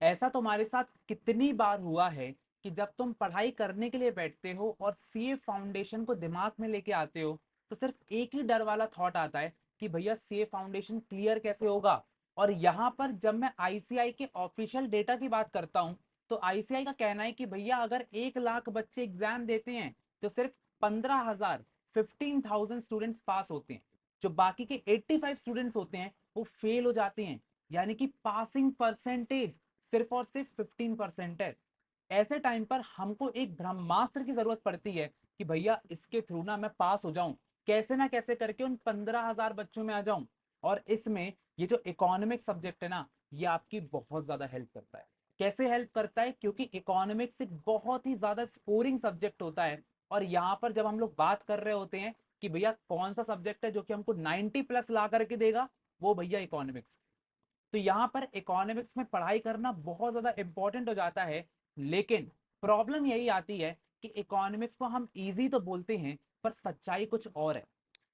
ऐसा तुम्हारे साथ कितनी बार हुआ है कि जब तुम पढ़ाई करने के लिए बैठते हो और सीए फाउंडेशन को दिमाग में लेके आते हो तो सिर्फ एक ही डर वाला थॉट आता है कि भैया सीए फाउंडेशन क्लियर कैसे होगा। और यहाँ पर जब मैं आईसीआई के ऑफिशियल डेटा की बात करता हूँ तो आईसीआई का कहना है कि भैया अगर 1 लाख बच्चे एग्जाम देते हैं तो सिर्फ 15,000 15,000 स्टूडेंट्स पास होते हैं। जो बाकी के 85 स्टूडेंट्स होते हैं वो फेल हो जाते हैं। यानी कि पासिंग परसेंटेज सिर्फ और सिर्फ 15% है। ऐसे टाइम पर हमको एक ब्रह्मास्त्र की जरूरत पड़ती है कि भैया इसके थ्रू ना मैं पास हो जाऊं, कैसे ना कैसे करके उन 15,000 बच्चों में आ जाऊं। और इसमें ये जो इकोनॉमिक सब्जेक्ट है ना, ये आपकी बहुत ज्यादा हेल्प करता है। कैसे हेल्प करता है? क्योंकि इकोनॉमिक्स एक बहुत ही ज्यादा स्कोरिंग सब्जेक्ट होता है। और यहाँ पर जब हम लोग बात कर रहे होते हैं कि भैया कौन सा सब्जेक्ट है जो कि हमको 90+ ला करके देगा, वो भैया इकोनॉमिक्स। तो यहाँ पर इकोनॉमिक्स में पढ़ाई करना बहुत ज्यादा इंपॉर्टेंट हो जाता है। लेकिन प्रॉब्लम यही आती है कि इकोनॉमिक्स को हम इजी तो बोलते हैं पर सच्चाई कुछ और है।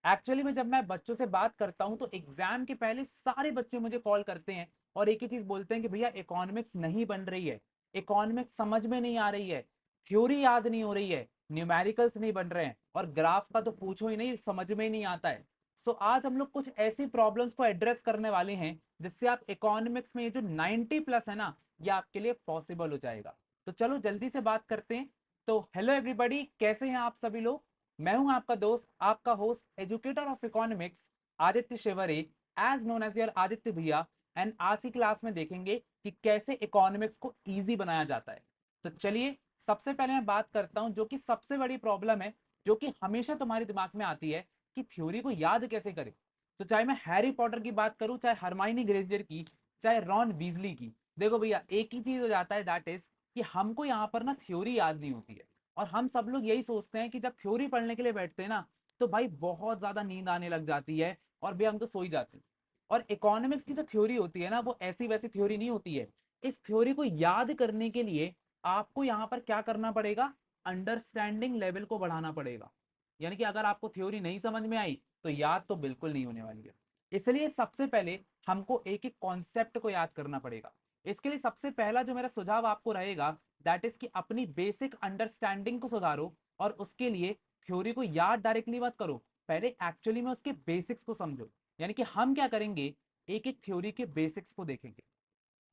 एक्चुअली में जब मैं बच्चों से बात करता हूं तो एग्जाम के पहले सारे बच्चे मुझे कॉल करते हैं और एक ही चीज बोलते हैं कि भैया इकोनॉमिक्स नहीं बन रही है, इकोनॉमिक्स समझ में नहीं आ रही है, थ्योरी याद नहीं हो रही है, न्यूमेरिकल्स नहीं बन रहे हैं और ग्राफ का तो पूछो ही नहीं, समझ में ही नहीं आता है। सो आज हम लोग कुछ ऐसी प्रॉब्लम्स को एड्रेस करने वाले हैं जिससे आप इकोनॉमिक्स में ये जो 90+ है ना, ये आपके लिए पॉसिबल हो जाएगा। तो चलो जल्दी से बात करते हैं। तो हेलो एवरीबॉडी, कैसे हैं आप सभी लोग? मैं हूं आपका दोस्त, आपका host, educator of economics, Aditya Shivre, as known as your Aditya भैया। एंड आज की क्लास में देखेंगे कि कैसे इकोनॉमिक्स को इजी बनाया जाता है। तो चलिए, सबसे पहले मैं बात करता हूं जो कि सबसे बड़ी प्रॉब्लम है, जो कि हमेशा तुम्हारे दिमाग में आती है कि थ्योरी को याद कैसे करें। तो चाहे मैं हैरी पॉटर की बात करूं, चाहे हरमाइनी ग्रेंजर की, चाहे रॉन वीजली की, देखो भैया एक ही चीज हो जाता है, दैट इज कि हमको यहाँ पर ना थ्योरी याद नहीं होती है। और हम सब लोग यही सोचते हैं कि जब थ्योरी पढ़ने के लिए बैठते हैं ना, तो भाई बहुत ज्यादा नींद आने लग जाती है और भी हम तो सो ही जाते हैं। और इकोनॉमिक्स की जो थ्योरी होती है ना, वो ऐसी वैसी थ्योरी नहीं होती है। इस थ्योरी को याद करने के लिए आपको यहाँ पर क्या करना पड़ेगा? अंडरस्टैंडिंग लेवल को बढ़ाना पड़ेगा। यानी कि अगर आपको थ्योरी नहीं समझ में आई तो याद तो बिल्कुल नहीं होने वाली है। इसलिए सबसे पहले हमको एक एक कॉन्सेप्ट को याद करना पड़ेगा। इसके लिए सबसे पहला जो मेरा सुझाव आपको रहेगा, दैट इज कि अपनी बेसिक अंडरस्टैंडिंग को सुधारो। और उसके लिए थ्योरी को याद डायरेक्टली मत करो, पहले एक्चुअली में उसके बेसिक्स को समझो। यानी कि हम क्या करेंगे, एक एक थ्योरी के बेसिक्स को देखेंगे।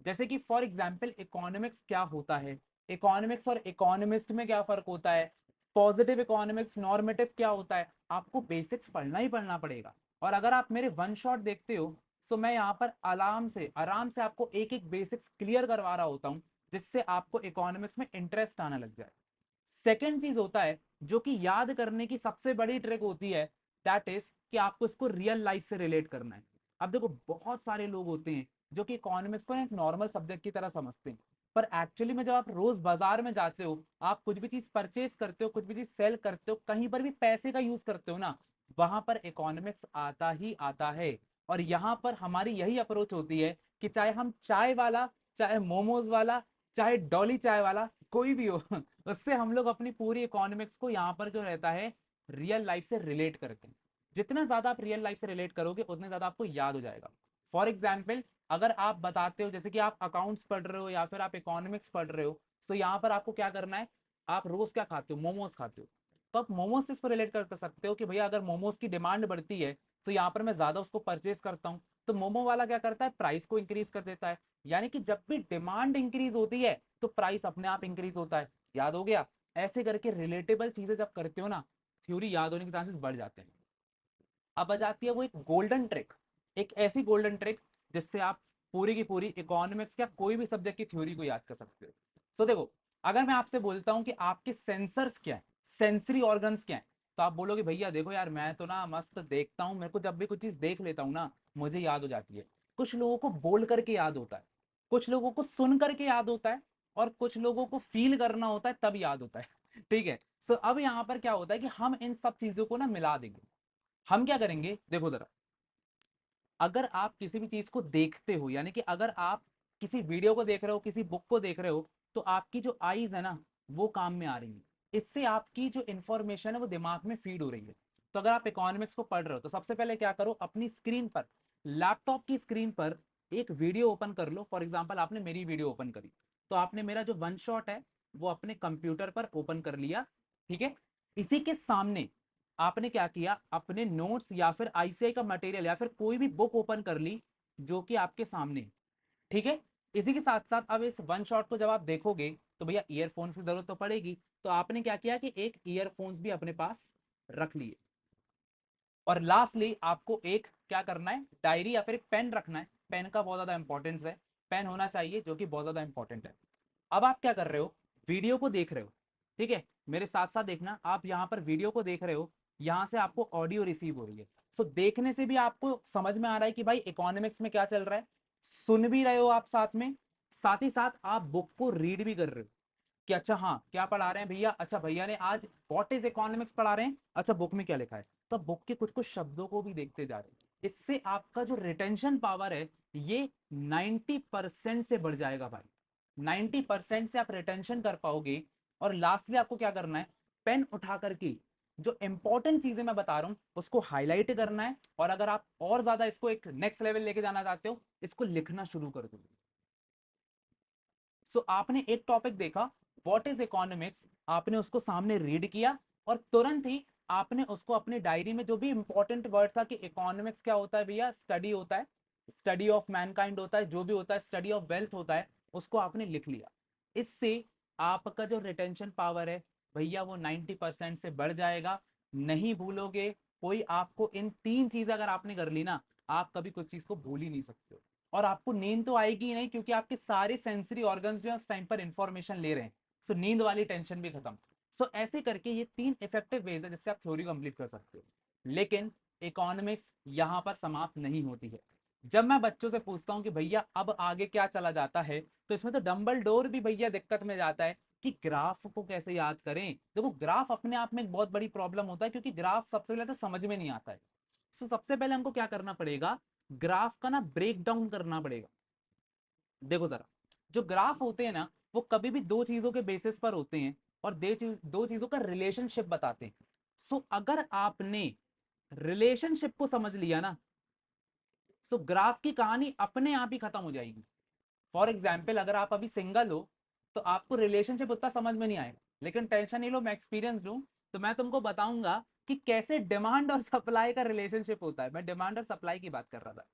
जैसे कि फॉर एग्जाम्पल इकोनॉमिक्स क्या होता है, इकोनॉमिक्स और इकोनॉमिस्ट में क्या फर्क होता है, पॉजिटिव इकोनॉमिक्स, नॉर्मेटिव क्या होता है, आपको बेसिक्स पढ़ना ही पढ़ना पड़ेगा। और अगर आप मेरे वन शॉट देखते हो तो मैं यहाँ पर आराम से आपको एक एक बेसिक्स क्लियर करवा रहा होता हूँ, जिससे आपको इकोनॉमिक्स में इंटरेस्ट आने लग जाए। सेकेंड चीज होता है जो कि याद करने की सबसे बड़ी ट्रिक होती है, दैट इज कि आपको इसको रियल लाइफ से रिलेट करना है। अब देखो बहुत सारे लोग होते हैं जो कि इकोनॉमिक्स को एक नॉर्मल सब्जेक्ट की तरह समझते हैं, पर एक्चुअली में जब आप रोज बाजार में जाते हो, आप कुछ भी चीज परचेज करते हो, कुछ भी चीज सेल करते हो, कहीं पर भी पैसे का यूज करते हो ना, वहां पर इकोनॉमिक्स आता ही आता है। और यहाँ पर हमारी यही अप्रोच होती है कि चाहे हम चाय वाला, चाहे मोमोज वाला, चाहे डॉली चाय वाला, कोई भी हो उससे हम लोग अपनी पूरी इकोनॉमिक्स को यहाँ पर जो रहता है रियल लाइफ से रिलेट करते हैं। जितना ज्यादा आप रियल लाइफ से रिलेट करोगे उतने ज्यादा आपको याद हो जाएगा। फॉर एग्जाम्पल, अगर आप बताते हो जैसे कि आप अकाउंट्स पढ़ रहे हो या फिर आप इकोनॉमिक्स पढ़ रहे हो, तो यहाँ पर आपको क्या करना है, आप रोज क्या खाते हो? मोमोज खाते हो। तो आप मोमोज से इसको रिलेट कर सकते हो कि भैया अगर मोमोज की डिमांड बढ़ती है तो यहाँ पर मैं ज्यादा उसको परचेज करता हूँ, तो मोमो वाला क्या करता है, प्राइस को इंक्रीज कर देता है। यानी कि जब भी डिमांड इंक्रीज होती है तो प्राइस अपने आप इंक्रीज होता है। याद हो गया? ऐसे करके रिलेटेबल चीजें जब करते हो ना, थ्योरी याद होने के चांसेस बढ़ जाते हैं। अब आ जाती है वो एक गोल्डन ट्रिक, एक ऐसी गोल्डन ट्रिक जिससे आप पूरी की पूरी इकोनॉमिक्स या कोई भी सब्जेक्ट की थ्योरी को याद कर सकते हो। सो देखो, अगर मैं आपसे बोलता हूं कि आपके सेंसर्स क्या है, सेंसरी ऑर्गन्स क्या है, तो आप बोलोगे भैया देखो यार मैं तो ना मस्त देखता हूँ, मेरे को जब भी कुछ चीज देख लेता हूँ ना मुझे याद हो जाती है। कुछ लोगों को बोल करके याद होता है, कुछ लोगों को सुन करके याद होता है, और कुछ लोगों को फील करना होता है तब याद होता है ठीक है। सो अब यहाँ पर क्या होता है कि हम इन सब चीजों को ना मिला देंगे। हम क्या करेंगे, देखो जरा, अगर आप किसी भी चीज को देखते हो, यानी कि अगर आप किसी वीडियो को देख रहे हो, किसी बुक को देख रहे हो, तो आपकी जो आईज है ना, वो काम में आ रही है। इससे आपकी जो इंफॉर्मेशन है वो दिमाग में फीड हो रही है। तो अगर आप इकोनॉमिक्स को पढ़ रहे हो तो सबसे पहले क्या करो, अपनी स्क्रीन पर, लैपटॉप की स्क्रीन पर एक वीडियो ओपन कर लो। फॉर एग्जाम्पल आपने मेरी वीडियो ओपन करी, तो आपने मेरा जो वन शॉट है वो अपने कंप्यूटर पर ओपन कर लिया, ठीक है। इसी के सामने आपने क्या किया, अपने नोट्स या फिर आईसीआई का मटेरियल या फिर कोई भी बुक ओपन कर ली जो कि आपके सामने, ठीक है। इसी के साथ साथ अब इस वन शॉट को जब आप देखोगे तो भैया ईयरफोन्स की जरूरत तो पड़ेगी, तो आपने क्या किया कि एक ईयरफोन्स भी अपने पास रख लिए। और लास्टली आपको एक क्या करना है, डायरी या फिर एक पेन रखना है। पेन का बहुत ज्यादा इंपॉर्टेंस है, पेन होना चाहिए, जो कि बहुत ज्यादा इंपॉर्टेंट है। अब आप क्या कर रहे हो, वीडियो को देख रहे हो, ठीक है। मेरे साथ साथ देखना, आप यहाँ पर वीडियो को देख रहे हो, यहाँ से आपको ऑडियो रिसीव हो रही है। सो देखने से भी आपको समझ में आ रहा है कि भाई इकोनॉमिक्स में क्या चल रहा है, सुन भी रहे हो आप साथ ही साथ आप बुक को रीड भी कर रहे हो कि अच्छा हाँ क्या पढ़ा रहे हैं भैया, अच्छा भैया ने आज व्हाट इज इकोनॉमिक्स पढ़ा रहे हैं, अच्छा बुक में क्या लिखा है, तो बुक के कुछ कुछ शब्दों को भी देखते जा रहे हैं। इससे आपका जो रिटेंशन पावर है ये 90% से बढ़ जाएगा भाई। 90% से आप रिटेंशन कर पाओगे। और लास्टली आपको क्या करना है, पेन उठा करके जो इंपॉर्टेंट चीजें मैं बता रहा हूं उसको हाईलाइट करना है। और अगर आप और ज्यादा इसको एक नेक्स्ट लेवल लेके जाना चाहते हो, इसको लिखना शुरू कर दो। सो आपने एक टॉपिक देखा, व्हाट इज इकोनॉमिक्स, आपने उसको सामने रीड किया और तुरंत ही आपने उसको अपनी डायरी में जो भी इंपॉर्टेंट वर्ड था कि इकोनॉमिक्स क्या होता है भैया, स्टडी होता है, स्टडी ऑफ मैनकाइंड होता है, जो भी होता है स्टडी ऑफ वेल्थ होता है, उसको आपने लिख लिया। इससे आपका जो रिटेंशन पावर है भैया वो 90% से बढ़ जाएगा। नहीं भूलोगे कोई, आपको इन तीन चीजें अगर आपने कर ली ना, आप कभी कुछ चीज को भूल ही नहीं सकते हो। और आपको नींद तो आएगी ही नहीं, क्योंकि आपके सारे सेंसरी ऑर्गन्स जो है उस टाइम पर इंफॉर्मेशन ले रहे हैं। सो नींद वाली टेंशन भी खत्म। सो ऐसे करके ये तीन इफेक्टिव वेज है जिससे आप थ्योरी कंप्लीट कर सकते हो। लेकिन इकोनॉमिक्स यहां पर समाप्त नहीं होती है। जब मैं बच्चों से पूछता हूं कि भैया अब आगे क्या चला जाता है, तो इसमें तो डंबल डोर भी भैया दिक्कत में जाता है कि ग्राफ को कैसे याद करें। देखो ग्राफ अपने आप में एक बहुत बड़ी प्रॉब्लम होता है, क्योंकि ग्राफ सबसे पहले तो समझ में नहीं आता है। सो सबसे पहले हमको क्या करना पड़ेगा, ग्राफ का ना ब्रेक डाउन करना पड़ेगा। देखो जरा, जो ग्राफ होते हैं ना वो कभी भी दो चीजों के बेसिस पर होते हैं और दो चीजों का रिलेशनशिप बताते हैं। सो अगर आपने रिलेशनशिप को समझ लिया ना, सो ग्राफ की कहानी अपने आप ही खत्म हो जाएगी। फॉर एग्जाम्पल अगर आप अभी सिंगल हो तो आपको रिलेशनशिप उतना समझ में नहीं आएगा, लेकिन टेंशन नहीं लो, मैं एक्सपीरियंस लूं तो मैं तुमको बताऊंगा कि कैसे डिमांड और सप्लाई का रिलेशनशिप होता है। मैं डिमांड और सप्लाई की बात कर रहा था,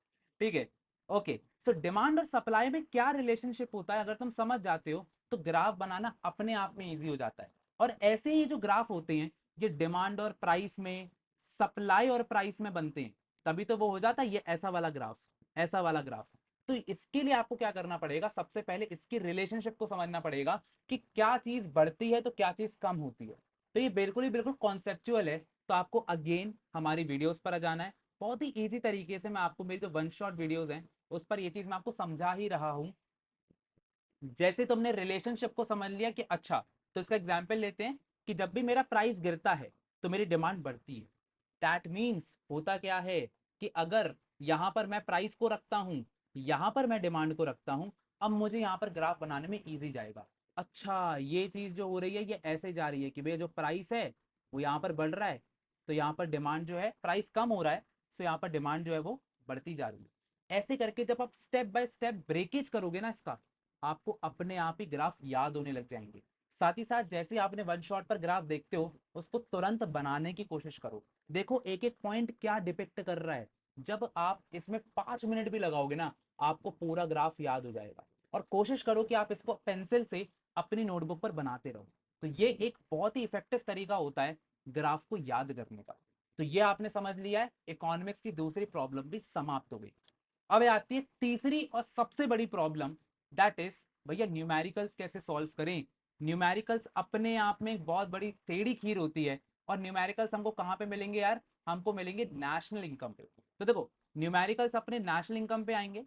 ठीक है। ओके, सो डिमांड और सप्लाई में क्या रिलेशनशिप होता है अगर तुम समझ जाते हो तो ग्राफ बनाना अपने आप में ईजी हो जाता है। और ऐसे ही जो ग्राफ होते हैं ये डिमांड और प्राइस में, सप्लाई और प्राइस में बनते हैं, तभी तो वो हो जाता है ये ऐसा वाला ग्राफ, ऐसा वाला ग्राफ। तो इसके लिए आपको क्या करना पड़ेगा, सबसे पहले इसकी रिलेशनशिप को समझना पड़ेगा कि क्या चीज बढ़ती है तो क्या चीज कम होती है। तो ये बिल्कुल ही बिल्कुल कॉन्सेप्चुअल है। तो आपको अगेन हमारी वीडियोस पर आ जाना है। बहुत ही इजी तरीके से मैं आपको, मेरी जो वन शॉट वीडियोस हैं उस पर ये चीज मैं आपको समझा ही रहा हूं। जैसे तुमने रिलेशनशिप को समझ लिया कि अच्छा, तो इसका एग्जाम्पल लेते हैं कि जब भी मेरा प्राइस गिरता है तो मेरी डिमांड बढ़ती है। दैट मीन्स होता क्या है कि अगर यहां पर मैं प्राइस को रखता हूं, यहां पर मैं डिमांड को रखता हूं, अब मुझे यहां पर ग्राफ बनाने में इजी जाएगा। अच्छा ये चीज जो हो रही है ये ऐसे जा रही है कि भैया जो प्राइस है वो यहाँ पर बढ़ रहा है, तो यहाँ पर डिमांड जो है, प्राइस कम हो रहा है तो यहाँ पर डिमांड जो है वो बढ़ती जा रही है। ऐसे करके जब आप स्टेप बाय स्टेप ब्रेकेज करोगे ना इसका, आपको अपने आप ही ग्राफ याद होने लग जाएंगे। साथ ही साथ जैसे आपने वन शॉट पर ग्राफ देखते हो उसको तुरंत बनाने की कोशिश करो। देखो एक एक पॉइंट क्या डिपिक्ट कर रहा है। जब आप इसमें 5 मिनट भी लगाओगे ना, आपको पूरा ग्राफ याद हो जाएगा। और कोशिश करो कि आप इसको पेंसिल से अपनी नोटबुक पर बनाते रहो। तो ये एक बहुत ही इफेक्टिव तरीका होता है ग्राफ को याद करने का। तो ये आपने समझ लिया है, इकोनॉमिक्स की दूसरी प्रॉब्लम भी समाप्त हो गई। अब आती है तीसरी और सबसे बड़ी प्रॉब्लम, दैट इज भैया न्यूमेरिकल्स कैसे सॉल्व करें। न्यूमेरिकल्स अपने आप में एक बहुत बड़ी टेढ़ी खीर होती है। और न्यूमेरिकल्स हमको कहाँ पे मिलेंगे यार, हमको मिलेंगे नेशनल इनकम पे। तो देखो न्यूमेरिकल्स अपने नेशनल इनकम पे आएंगे।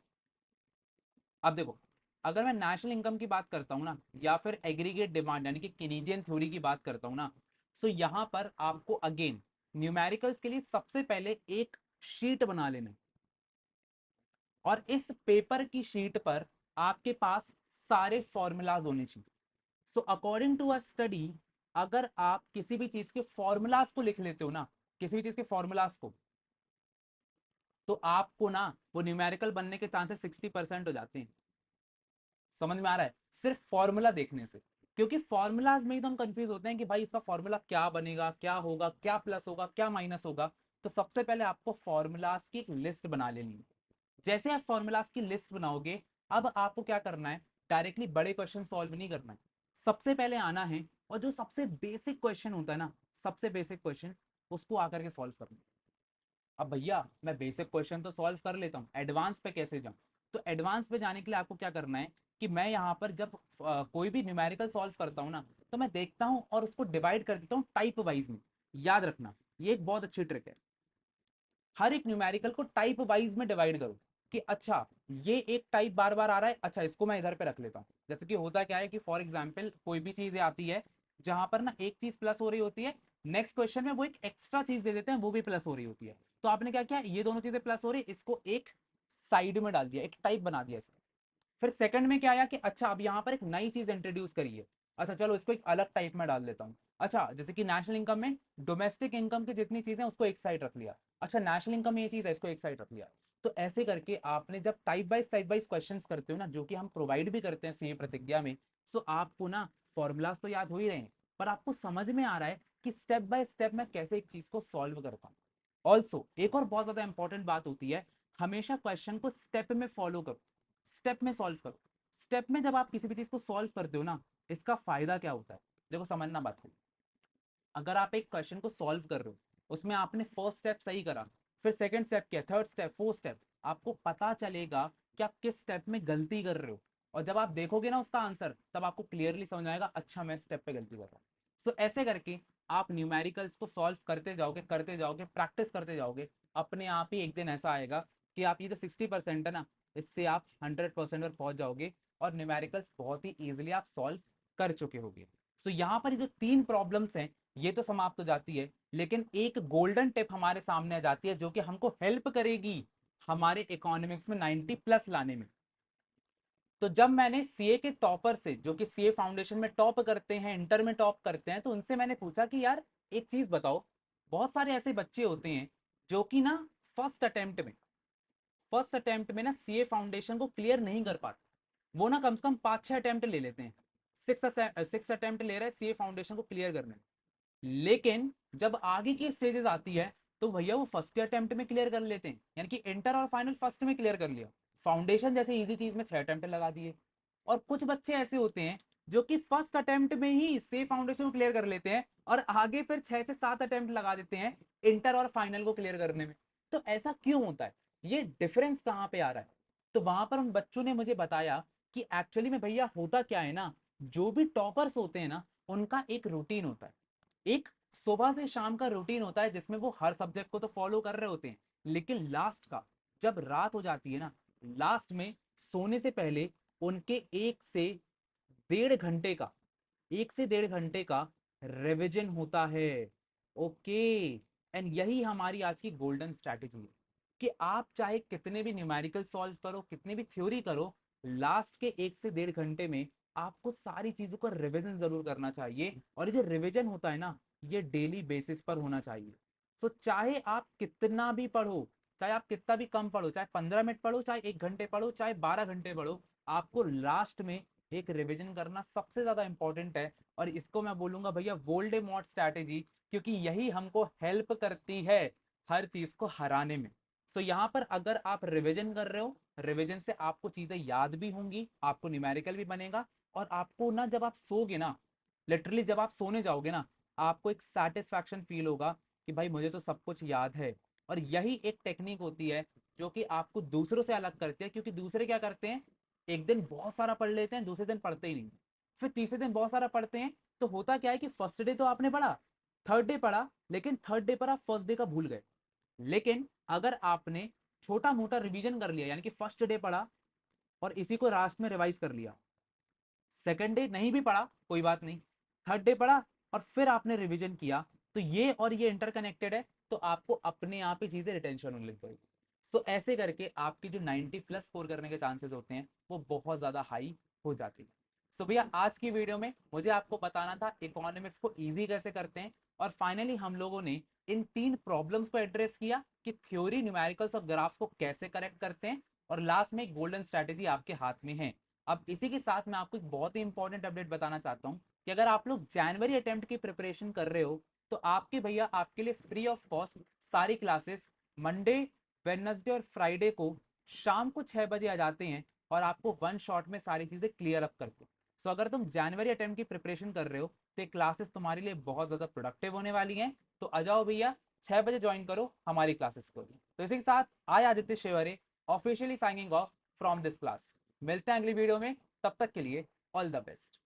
अब देखो, अगर मैं नेशनल इनकम की बात करता हूँ ना, या फिर एग्रीगेट डिमांड यानी कि केनेजियन थ्योरी की बात करता हूँ ना, सो यहाँ पर आपको अगेन न्यूमेरिकल्स के लिए सबसे पहले एक शीट बना लेना है। और इस पेपर की शीट पर आपके पास सारे फॉर्मूलाज होने चाहिए। So according to a study, अगर आप किसी भी चीज के फॉर्मूलाज को लिख लेते हो ना, किसी भी चीज के फॉर्मूलाज को, तो आपको ना वो न्यूमेरिकल बनने के चांसेस 60% हो जाते हैं। समझ में आ रहा है, सिर्फ फॉर्मूला देखने से। क्योंकि फॉर्मूलाज में ही तो हम कंफ्यूज होते हैं कि भाई इसका फॉर्मूला क्या बनेगा, क्या होगा, क्या प्लस होगा, क्या माइनस होगा। तो सबसे पहले आपको फॉर्मूलाज की एक लिस्ट बना लेनी है। जैसे आप फॉर्मूलाज की लिस्ट बनाओगे, अब आपको क्या करना है, डायरेक्टली बड़े क्वेश्चन सॉल्व नहीं करना है। सबसे पहले आना है और जो सबसे बेसिक क्वेश्चन होता है ना, सबसे बेसिक क्वेश्चन, उसको आकर के सॉल्व करना है। अब भैया मैं बेसिक क्वेश्चन तो सॉल्व कर लेता हूँ, एडवांस पे कैसे जाऊँ? तो एडवांस पे जाने के लिए आपको क्या करना है कि मैं यहाँ पर जब कोई भी न्यूमेरिकल सॉल्व करता हूँ ना, तो मैं देखता हूँ और उसको डिवाइड कर देता हूँ टाइप वाइज में। याद रखना, ये एक बहुत अच्छी ट्रिक है। हर एक न्यूमेरिकल को टाइप वाइज में डिवाइड करो कि अच्छा ये एक टाइप बार बार आ रहा है, अच्छा इसको मैं इधर पे रख लेता हूँ। जैसे कि होता क्या है कि फॉर एग्जाम्पल कोई भी चीज आती है जहां पर ना एक चीज प्लस हो रही होती है, नेक्स्ट क्वेश्चन में वो एक एक्स्ट्रा चीज दे देते हैं, वो भी प्लस हो रही होती है। तो आपने क्या किया, ये दोनों चीजें प्लस हो रही, इसको एक साइड में डाल दिया, एक टाइप बना दिया इसका। फिर सेकंड में क्या आया कि अच्छा अब यहाँ पर एक नई चीज इंट्रोड्यूस करिए, अच्छा चलो इसको एक अलग टाइप में डाल देता हूँ। अच्छा जैसे कि नेशनल इनकम में डोमेस्टिक इनकम की जितनी चीजें उसको एक साइड रख लिया, अच्छा नेशनल इनकम में ये चीज है इसको एक साइड रख लिया। तो ऐसे करके आपने जब टाइप वाइज क्वेश्चंस करते हो ना, जो कि हम प्रोवाइड भी करते हैं सीए प्रतिज्ञा में, सो आपको ना फॉर्मूलाज तो याद हो ही रहे हैं, पर आपको समझ में आ रहा है कि स्टेप बाय स्टेप मैं कैसे एक चीज को सॉल्व करता हूँ। ऑल्सो एक और बहुत ज्यादा इंपॉर्टेंट बात होती है, हमेशा क्वेश्चन को स्टेप में फॉलो करो, स्टेप में सॉल्व करो। स्टेप में जब आप किसी भी चीज को सॉल्व करते हो ना, इसका फायदा क्या होता है, देखो समझना बात को। अगर आप एक क्वेश्चन को सॉल्व कर रहे हो, उसमें आपने फर्स्ट स्टेप सही करा, फिर सेकंड स्टेप किया, थर्ड स्टेप, फोर्थ स्टेप, आपको पता चलेगा कि आप किस स्टेप में गलती कर रहे हो। और जब आप देखोगे ना उसका आंसर, तब आपको क्लियरली समझ आएगा अच्छा मैं स्टेप पे गलती कर रहा हूँ। सो ऐसे करके आप न्यूमेरिकल्स को सॉल्व करते जाओगे, प्रैक्टिस करते जाओगे, अपने आप ही एक दिन ऐसा आएगा कि आप ये जो 60% है ना, इससे आप 100% पर पहुंच जाओगे और न्यूमेरिकल्स बहुत ही ईजिली आप सॉल्व कर चुके होगे। सो यहाँ पर ये जो तीन प्रॉब्लम्स हैं, ये तो समाप्त हो जाती है, लेकिन एक गोल्डन टिप हमारे सामने आ जाती है जो कि हमको हेल्प करेगी हमारे इकोनॉमिक्स में 90 प्लस लाने में। तो जब मैंने सीए के टॉपर से, जो कि सीए फाउंडेशन में टॉप करते हैं, इंटर में टॉप करते हैं, तो उनसे मैंने पूछा कि यार एक चीज बताओ, बहुत सारे ऐसे बच्चे होते हैं जो कि ना फर्स्ट अटेम्प्ट में ना सीए फाउंडेशन को क्लियर नहीं कर पाते। वो ना कम से कम 5-6 अटेम्प्ट ले लेते हैं, सिक्स अटेम्प्ट ले रहे हैं सीए फाउंडेशन को क्लियर करने में। लेकिन जब आगे की स्टेजेस आती है, तो भैया वो फर्स्ट अटेम्प्ट में क्लियर कर लेते हैं, यानी कि इंटर और फाइनल फर्स्ट में क्लियर कर लिया, फाउंडेशन जैसे इजी चीज में 6 अटेम्प्ट लगा दिए। और कुछ बच्चे ऐसे होते हैं जो कि फर्स्ट अटेम्प्ट में ही से फाउंडेशन को क्लियर कर लेते हैं और आगे फिर 6 से 7 अटेम्प्ट लगा देते हैं इंटर और फाइनल को क्लियर करने में। तो ऐसा क्यों होता है, ये डिफरेंस कहाँ पे आ रहा है? तो वहां पर उन बच्चों ने मुझे बताया कि एक्चुअली में भैया होता क्या है ना, जो भी टॉपर्स होते हैं ना, उनका एक रूटीन होता है, एक सुबह से शाम का रूटीन होता है जिसमें वो हर सब्जेक्ट को तो फॉलो कर रहे होते हैं, लेकिन लास्ट का, जब रात हो जाती है ना, लास्ट में सोने से पहले उनके 1 से 1.5 घंटे का रिवीजन होता है। ओके, एंड यही हमारी आज की गोल्डन स्ट्रैटेजी है कि आप चाहे कितने भी न्यूमेरिकल सॉल्व करो, कितने भी थ्योरी करो, लास्ट के 1 से 1.5 घंटे में आपको सारी चीजों का रिवीजन जरूर करना चाहिए। और ये जो रिवीजन होता है ना, ये डेली बेसिस पर होना चाहिए। सो चाहे आप कितना भी पढ़ो, चाहे आप कितना भी कम पढ़ो, चाहे 15 मिनट पढ़ो, चाहे 1 घंटे पढ़ो, चाहे 12 घंटे पढ़ो, आपको लास्ट में एक रिवीजन करना सबसे ज्यादा इंपॉर्टेंट है। और इसको मैं बोलूंगा भैया वोल्डेमॉर्ट स्ट्रैटेजी, क्योंकि यही हमको हेल्प करती है हर चीज को हराने में। सो यहाँ पर अगर आप रिवीजन कर रहे हो, रिवीजन से आपको चीजें याद भी होंगी, आपको न्यूमेरिकल भी बनेगा, और आपको ना जब आप सोगे ना, लिटरली जब आप सोने जाओगे ना, आपको एक सेटिस्फैक्शन फील होगा कि भाई मुझे तो सब कुछ याद है। और यही एक टेक्निक होती है जो कि आपको दूसरों से अलग करती है, क्योंकि दूसरे क्या करते हैं, एक दिन बहुत सारा पढ़ लेते हैं, दूसरे दिन पढ़ते ही नहीं, फिर तीसरे दिन बहुत सारा पढ़ते हैं। तो होता क्या है कि फर्स्ट डे तो आपने पढ़ा, थर्ड डे पढ़ा, लेकिन थर्ड डे पर आप फर्स्ट डे का भूल गए। लेकिन अगर आपने छोटा मोटा रिवीजन कर लिया, यानी कि फर्स्ट डे पढ़ा और इसी को लास्ट में रिवाइज कर लिया, सेकंड डे नहीं भी पढ़ा कोई बात नहीं, थर्ड डे पढ़ा और फिर आपने रिवीजन किया, तो ये और ये इंटरकनेक्टेड है, तो आपको अपने आप ही चीजें रिटेंशन होने लग जाएगी। सो ऐसे करके आपकी जो 90 प्लस स्कोर करने के चांसेस होते हैं, वो बहुत ज्यादा हाई हो जाती है। सो भैया आज की वीडियो में मुझे आपको बताना था इकोनॉमिक्स को इजी कैसे करते हैं, और फाइनली हम लोगों ने इन 3 प्रॉब्लम्स को एड्रेस किया कि थ्योरी, न्यूमेरिकल्स और ग्राफ्स को कैसे करेक्ट करते हैं, और लास्ट में एक गोल्डन स्ट्रैटेजी आपके हाथ में है। अब इसी के साथ मैं आपको एक बहुत ही इंपॉर्टेंट अपडेट बताना चाहता हूँ कि अगर आप लोग जनवरी अटेम्प्ट की प्रिपरेशन कर रहे हो तो आपके भैया आपके लिए फ्री ऑफ कॉस्ट सारी क्लासेस मंडे, वेडनेसडे और फ्राइडे को शाम को 6 बजे आ जाते हैं और आपको वन शॉट में सारी चीजें क्लियर अप करते हैं। सो अगर तुम जनवरी अटेम्प्ट की प्रिपरेशन कर रहे हो तो क्लासेस तुम्हारे लिए बहुत ज्यादा प्रोडक्टिव होने वाली हैं। तो आ जाओ भैया, 6 बजे ज्वाइन करो हमारी क्लासेस को। तो इसी के साथ I Aditya Shevre officially signing off from this class. मिलते हैं अगली वीडियो में, तब तक के लिए ऑल द बेस्ट।